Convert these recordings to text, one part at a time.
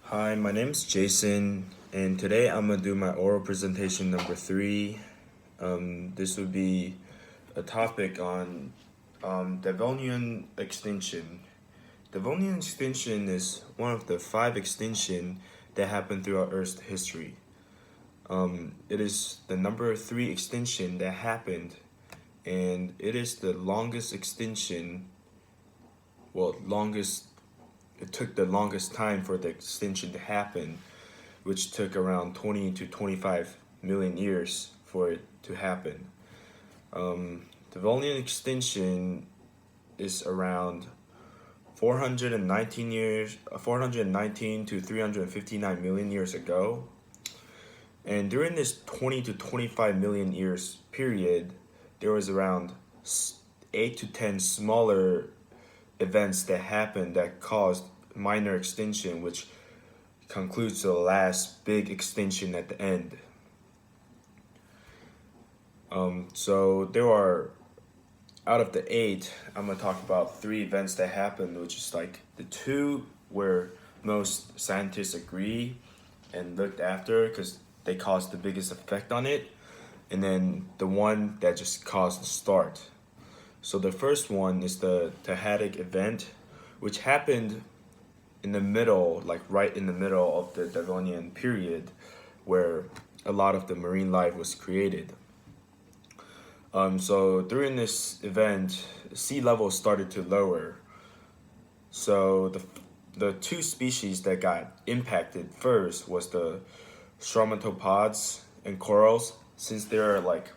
Hi, my name's Jason, and today I'm gonna do my oral presentation number 3. This would be a topic on Devonian extinction. Devonian extinction is one of the 5 extinction that happened throughout Earth's history. It is the number 3 extinction that happened, and it is the longest extinction. It took the longest time for the extinction to happen, which took around 20 to 25 million years for it to happen. The Devonian extinction is around 419 to 359 million years ago. And during this 20 to 25 million years period, there was around 8 to 10 smaller events that happened that caused minor extinction, which concludes the last big extinction at the end. So there are, out of the 8, I'm gonna talk about 3 events that happened, which is like the 2 where most scientists agree and looked after because they caused the biggest effect on it, and then the one that just caused the start. So the first one is the Tahadic event, which happened in the middle, like right in the middle of the Devonian period, where a lot of the marine life was created. So during this event, sea level started to lower. So the 2 species that got impacted first was the stromatopod's and corals, since they're like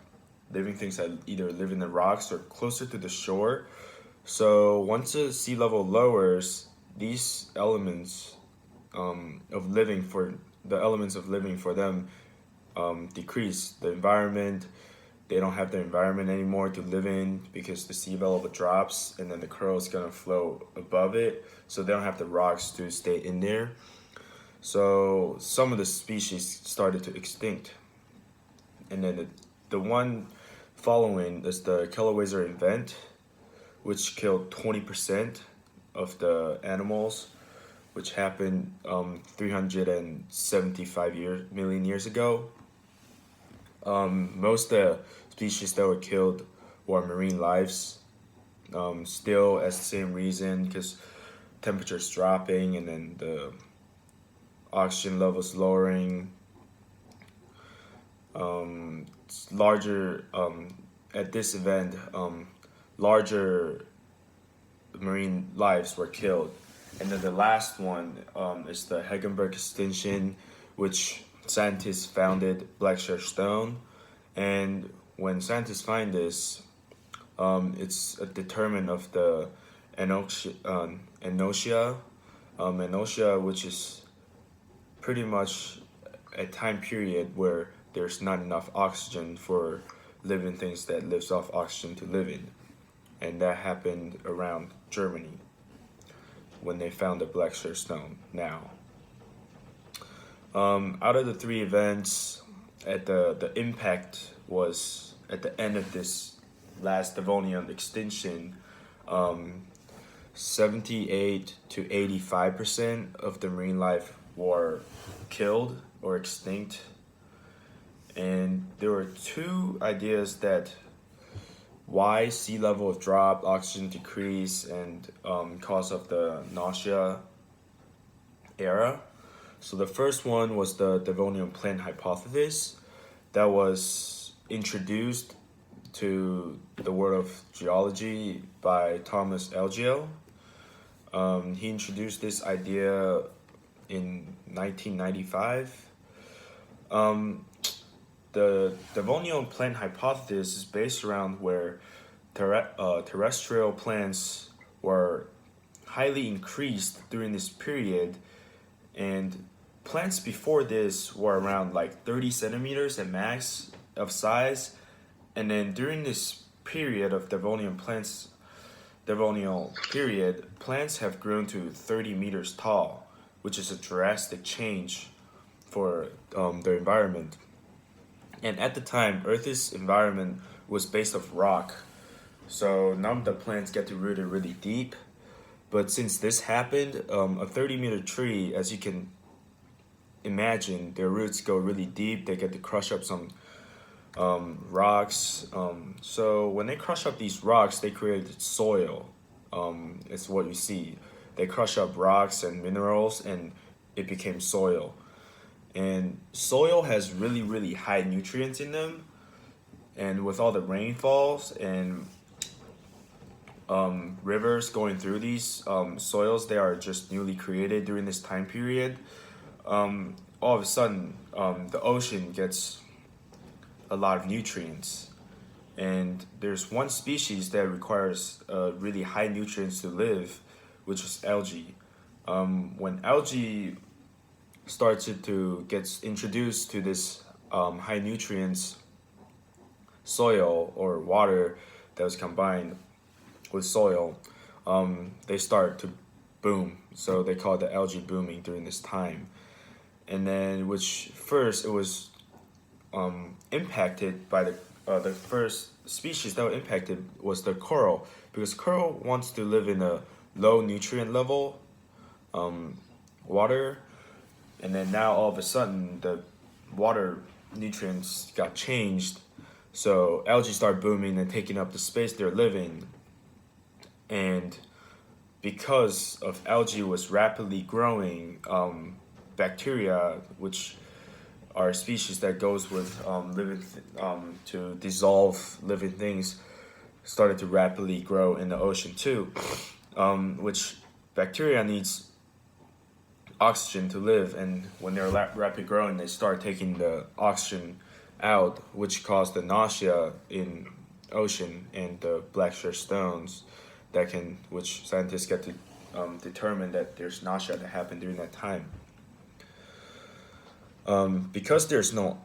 living things that either live in the rocks or closer to the shore. So once the sea level lowers, these elements of living for them decrease. The environment, they don't have the environment anymore to live in because the sea level drops, and then the coral is gonna float above it, so they don't have the rocks to stay in there. So some of the species started to extinct, and then the one following is the Kellerwaser event, which killed 20% of the animals, which happened 375 million years ago. Most of the species that were killed were marine lives, still as the same reason, because temperatures dropping and then the oxygen levels lowering. Larger at this event, larger marine lives were killed. And then the last one is the Hegenberg extinction, which scientists found it Blackstar stone. And when scientists find this, it's a determinant of the Enosia, which is pretty much a time period where there's not enough oxygen for living things that lives off oxygen to live in. And that happened around Germany when they found the Blackstar stone now. Out of the 3 events, at the impact was at the end of this last Devonian extinction, 78 to 85% of the marine life were killed or extinct. And there were 2 ideas that why sea level drop, oxygen decrease, and cause of the nausea era. So the first one was the Devonian plant hypothesis that was introduced to the world of geology by Thomas Elgeo. He introduced this idea in 1995. The Devonian plant hypothesis is based around where terrestrial plants were highly increased during this period, and plants before this were around like 30 centimeters at max of size, and then during this period of Devonian period, plants have grown to 30 meters tall, which is a drastic change for the environment. And at the time, Earth's environment was based off rock, so none of the plants get to root it really deep. But since this happened, a 30-meter tree, as you can imagine, their roots go really deep. They get to crush up some rocks. So when they crush up these rocks, they create soil. It's what you see. They crush up rocks and minerals, and it became soil. And soil has really, really high nutrients in them. And with all the rainfalls and rivers going through these soils, they are just newly created during this time period. All of a sudden, the ocean gets a lot of nutrients. And there's one species that requires really high nutrients to live, which is algae. When algae started to get introduced to this high nutrients soil or water that was combined with soil, they start to boom. So they call it the algae booming during this time. And then, which first it was impacted by the first species that was impacted was the coral, because coral wants to live in a low nutrient level water, and then now all of a sudden the water nutrients got changed, so algae start booming and taking up the space they're living. And because of algae was rapidly growing, bacteria, which are species that goes with to dissolve living things, started to rapidly grow in the ocean too, which bacteria needs oxygen to live, and when they're rapid growing, they start taking the oxygen out, which caused the nausea in ocean and the black share stones which scientists get to determine that there's nausea that happened during that time. Because there's no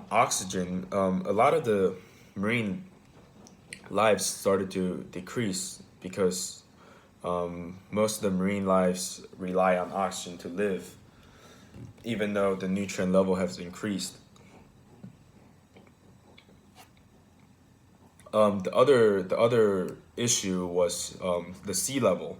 oxygen, a lot of the marine lives started to decrease, because most of the marine lives rely on oxygen to live, even though the nutrient level has increased. The other issue was the sea level.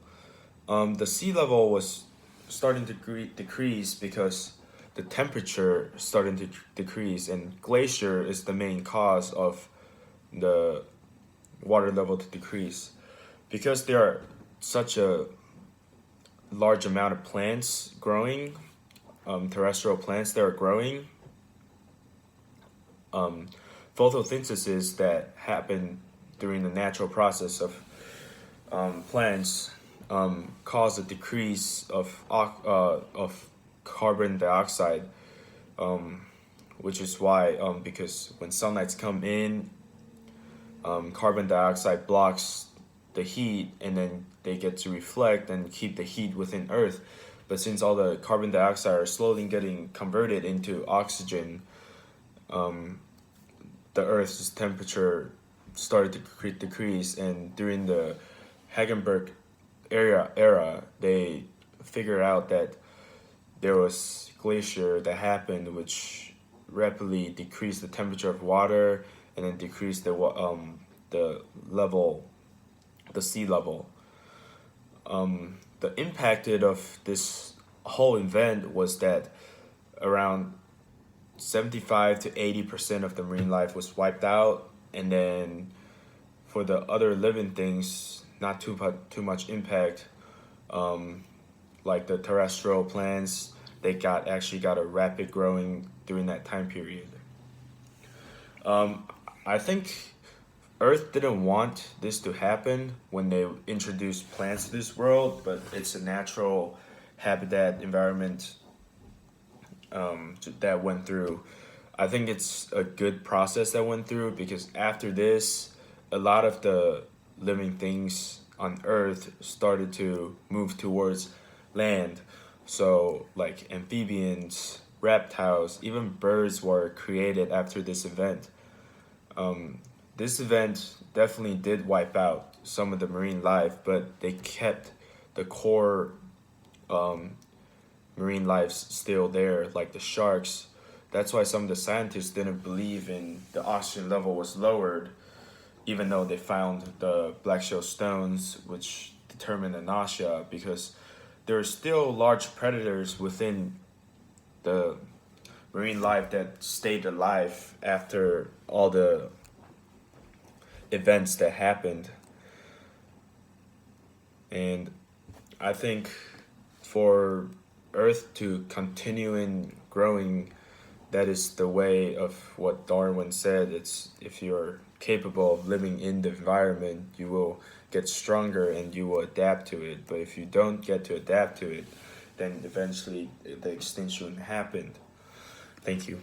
The sea level was starting to decrease because the temperature starting to decrease, and glacier is the main cause of the water level to decrease, because there are such a large amount of plants growing, terrestrial plants that are growing. Photosynthesis that happen during the natural process of plants cause a decrease of carbon dioxide, which is why because when sunlights come in, carbon dioxide blocks the heat, and then they get to reflect and keep the heat within Earth. But since all the carbon dioxide are slowly getting converted into oxygen, the Earth's temperature started to decrease. And during the Hagenberg era, they figured out that there was glacier that happened, which rapidly decreased the temperature of water, and then decreased the level, the sea level. The impact of this whole event was that around 75 to 80% of the marine life was wiped out, and then for the other living things, not too much impact. Like the terrestrial plants, they actually got a rapid growing during that time period. I think Earth didn't want this to happen when they introduced plants to this world, but it's a natural habitat environment that went through. I think it's a good process that went through, because after this, a lot of the living things on Earth started to move towards land. So like amphibians, reptiles, even birds were created after this event. This event definitely did wipe out some of the marine life, but they kept the core marine lives still there, like the sharks. That's why some of the scientists didn't believe in the oxygen level was lowered, even though they found the black shell stones, which determined the nausea, because there are still large predators within the marine life that stayed alive after all the events that happened. And I think for Earth to continue in growing, that is the way of what Darwin said. It's if you're capable of living in the environment, you will get stronger and you will adapt to it. But if you don't get to adapt to it, then eventually the extinction happened. Thank you.